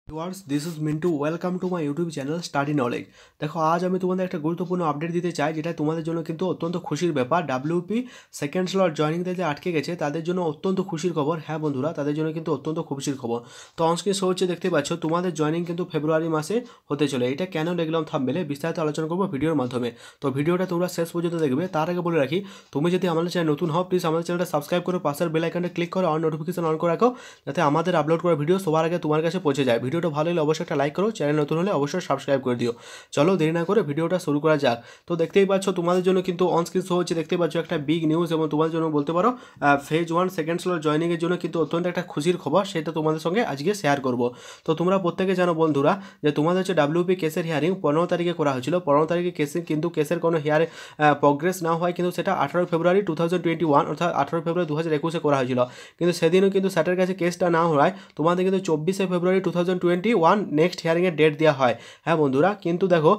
Viewers this is Mintu welcome to my YouTube channel study knowledge. দেখো আজ আমি তোমাদের একটা গুরুত্বপূর্ণ আপডেট দিতে চাই, যেটা তোমাদের জন্য কিন্তু অত্যন্ত খুশির ব্যাপার। ডাব্লিউপি সেকেন্ড স্লট জয়নিং যে আটকে গেছে তাদের জন্য অত্যন্ত খুশির খবর। হ্যাঁ বন্ধুরা, তাদের জন্য কিন্তু অত্যন্ত খুশির খবর। তো অনস্ক্রিন শো হচ্ছে, দেখতে পাচ্ছ তোমাদের জয়নিং কিন্তু ফেব্রুয়ারি মাসে হতে চলে। এটা কেন লিখলাম থাম্বনেলে, বিস্তারিত আলোচনা করবো ভিডিওর মাধ্যমে। তো ভিডিওটা তোমরা শেষ পর্যন্ত দেখবে। তার আগে বলে রাখি, তুমি যদি আমাদের চ্যানেল নতুন হও, প্লিজ আমাদের চ্যানেলটা সাবস্ক্রাইব করে পাশের বেল আইকনটা ক্লিক করে অন নোটিফিকেশন অন করে রাখো, যাতে আমাদের আপলোড করা ভিডিও সবার আগে তোমার কাছে পৌঁছে যায়। ভিডিওটা ভালো হলে অবশ্যই একটা লাইক করো, চ্যানেল নতুন হলে অবশ্যই সাবস্ক্রাইব করে দিও। চলো দেরি না করে ভিডিওটা শুরু করা যাক। তো দেখতেই পাচ্ছ তোমাদের জন্য কিন্তু অনস্ক্রিন শো হচ্ছে, দেখতে পাচ্ছ একটা বিগ নিউজ, এবং তোমাদের জন্য বলতে পারো ফেজ 1 সেকেন্ড স্লট জয়নিংয়ের জন্য কিন্তু অত্যন্ত একটা খুশির খবর, সেটা তোমাদের সঙ্গে আজকে শেয়ার করব। তো তোমরা প্রত্যেকে জানো বন্ধুরা যে তোমাদের হচ্ছে ডাব্লিউপি কেসের হিয়ারিং 15 তারিখে করা হয়েছিল। 15 তারিখে কেসের কোনো হিয়ার প্রগ্রেস না হয়, কিন্তু সেটা 18 ফেব্রুয়ারি 2021 অর্থাৎ 18 ফেব্রুয়ারি 2021 করা হয়েছিল। কিন্তু সেদিনও কিন্তু স্যাটের কাছে কেসটা না হওয়ায় তোমাদের কিন্তু 24 ফেব্রুয়ারি 2021 নেক্সট হিয়ারিংয়ের ডেট দেওয়া হয়। হ্যাঁ বন্ধুরা, কিন্তু দেখো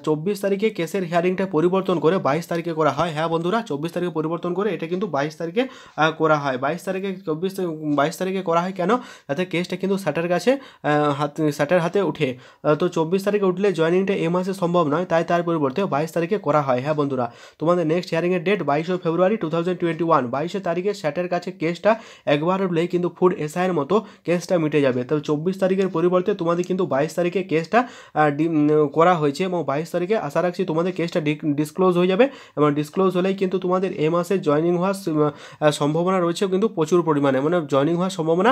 24 তারিখে কেসের হিয়ারিংটা পরিবর্তন করে 22 তারিখে করা হয়। হ্যাঁ বন্ধুরা, 24 তারিখে পরিবর্তন করে এটা কিন্তু 22 তারিখে করা হয়। 22 তারিখে করা হয় কেন? যাতে কেসটা কিন্তু স্যাটের কাছে স্যাটের হাতে উঠে। তো 24 তারিখে উঠলে জয়নিংটা এ মাসে সম্ভব নয়, তাই তার পরিবর্তে 22 তারিখে করা হয়। হ্যাঁ বন্ধুরা, তোমাদের নেক্সট হিয়ারিংয়ের ডেট 22 ফেব্রুয়ারি 2021। 22 তারিখে স্যাটের কাছে কেসটা একবার উঠলেই কিন্তু ফুড এসআইয়ের মতো কেসটা মিটে যাবে। তবে 24 তারিখের পরিবর্তে তোমাদের কিন্তু 22 তারিখে কেসটা করা হয়েছে, এবং 22 তারিখে আশা রাখছি তোমাদের কেসটা ডিসক্লোজ হয়ে যাবে, এবং ডিসক্লোজ হলেই কিন্তু তোমাদের এ মাসে জয়নিং হওয়ার সম্ভাবনা রয়েছে কিন্তু প্রচুর পরিমাণে, মানে জয়নিং হওয়ার সম্ভাবনা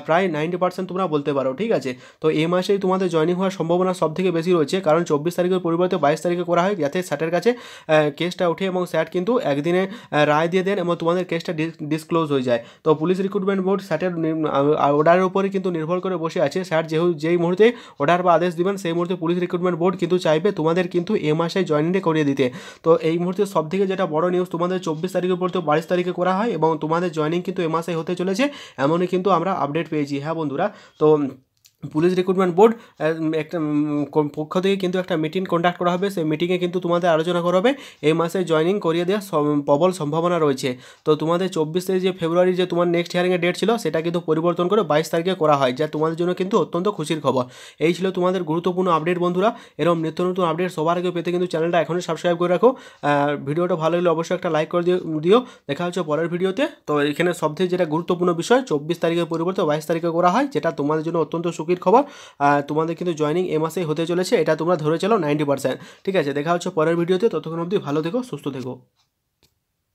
প্রায় 90% তোমরা বলতে পারো। ঠিক আছে, তো এই মাসেই তোমাদের জয়নিং হওয়ার সম্ভাবনা সব থেকে বেশি রয়েছে, কারণ 24 তারিখের পরিবর্তে 22 তারিখে করা হয়, যাতে স্যাটের কাছে কেসটা ওঠে এবং স্যাট কিন্তু একদিনে রায় দিয়ে দেন এবং তোমাদের কেসটা ডিসক্লোজ হয়ে যায়। তো পুলিশ রিক্রুটমেন্ট বোর্ড স্যাটের অর্ডারের উপরে কিন্তু নির্ভর করে বসে আছে। স্যাট যেই মুহূর্তে অর্ডার বা আদেশ দিবেন, সেই মুহূর্তে পুলিশ রিক্রুটমেন্ট বোর্ড কিন্তু চাইবে তোমাদের কিন্তু এ মাসে জয়েনিংটা করিয়ে দিতে। তো এই মুহূর্তে সব থেকে যেটা বড় নিউজ, তোমাদের 24 তারিখের পর তো 22 তারিখে করা হয়, এবং তোমাদের জয়েনিং কিন্তু এ মাসে হতে চলেছে, এমনই কিন্তু আমরা আপডেট পেয়েছি। হ্যাঁ বন্ধুরা, তো পুলিশ রিক্রুটমেন্ট বোর্ড একটা পক্ষ থেকে কিন্তু একটা মিটিং কন্ডাক্ট করা হবে। সেই মিটিংয়ে কিন্তু তোমাদের আলোচনা করা হবে, এই মাসে জয়েনিং করিয়ে দেওয়ার প্রবল সম্ভাবনা রয়েছে। তো তোমাদের 24 ফেব্রুয়ারি যে তোমার নেক্সট হিয়ারিংয়ের ডেট ছিল, সেটা কিন্তু পরিবর্তন করে 22 তারিখে করা হয়, যা তোমাদের জন্য কিন্তু অত্যন্ত খুশির খবর। এই ছিল তোমাদের গুরুত্বপূর্ণ আপডেট বন্ধুরা। এরকম নিত্য নতুন আপডেট সবার আগে পেতে কিন্তু চ্যানেলটা এখনই সাবস্ক্রাইব করে রাখো। ভিডিওটা ভালো লাগলে অবশ্যই একটা লাইক করে দিও। দেখা হচ্ছে পরের ভিডিওতে। তো এখানে সবথেকে যেটা গুরুত্বপূর্ণ বিষয়, 24 তারিখের পরিবর্তে 22 তারিখে করা হয়, যেটা তোমাদের জন্য অত্যন্ত খবর। তোমাদের কিন্তু জয়নিং এ মাসেই হতে চলেছে, এটা তোমরা ধরে চলো 90%। ঠিক আছে, দেখা হচ্ছে পরের ভিডিওতে। ততক্ষণ অবধি ভালো থেকো, সুস্থ থেকো।